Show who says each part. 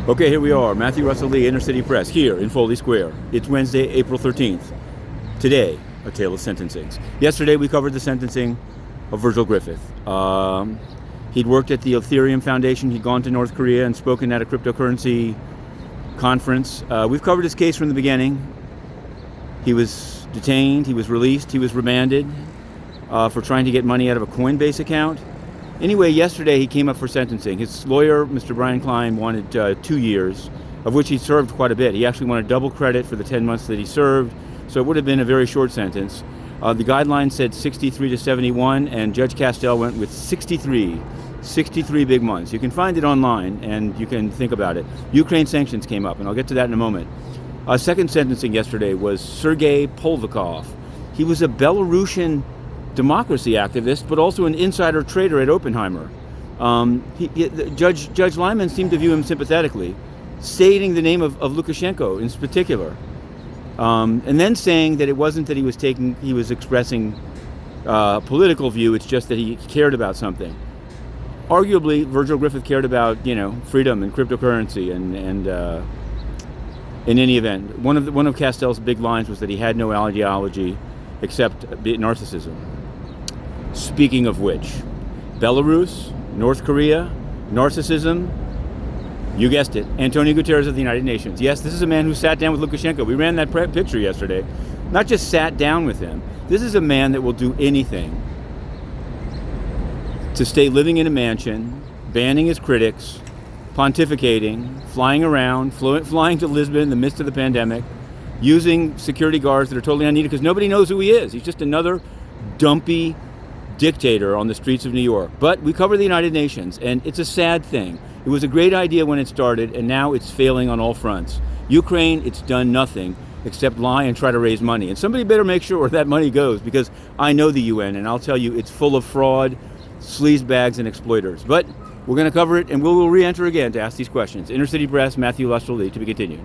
Speaker 1: Okay, here we are, Matthew Russell Lee, Inner City Press, here in Foley Square. It's Wednesday, April 13th. Today, a tale of sentencings. Yesterday, we covered the sentencing of Virgil Griffith. He'd worked at the Ethereum Foundation. He'd gone to North Korea and spoken at a cryptocurrency conference. We've covered his case from the beginning. He was detained, he was released, he was remanded for trying to get money out of a Coinbase account. Anyway, yesterday he came up for sentencing. His lawyer, Mr. Brian Klein, wanted 2 years, of which he served quite a bit. He actually wanted double credit for the 10 months that he served, so it would have been a very short sentence. The guidelines said 63 to 71, and Judge Castell went with 63 big months. You can find it online, and you can think about it. Ukraine sanctions came up, and I'll get to that in a moment. Second sentencing yesterday was Sergei Polevikov. He was a Belarusian democracy activist, but also an insider trader at Oppenheimer. Judge Lyman seemed to view him sympathetically, stating the name of Lukashenko in particular, and then saying that it wasn't that he was expressing political view, it's just that he cared about something. Arguably, Virgil Griffith cared about, freedom and cryptocurrency, and in any event, one of Castell's big lines was that he had no ideology except narcissism. Speaking of which, Belarus, North Korea, narcissism, you guessed it, Antonio Guterres of the United Nations. Yes, this is a man who sat down with Lukashenko. We ran that picture yesterday. Not just sat down with him. This is a man that will do anything to stay living in a mansion, banning his critics, pontificating, flying around, flying to Lisbon in the midst of the pandemic, using security guards that are totally unneeded because nobody knows who he is. He's just another dumpy dictator on the streets of New York. But we cover the United Nations, and it's a sad thing. It was a great idea when it started, and now it's failing on all fronts. Ukraine, it's done nothing except lie and try to raise money. And somebody better make sure where that money goes, because I know the UN, and I'll tell you, it's full of fraud, sleazebags, and exploiters. But we're going to cover it, and we'll re-enter again to ask these questions. Inner City Press, Matthew Russell Lee, to be continued.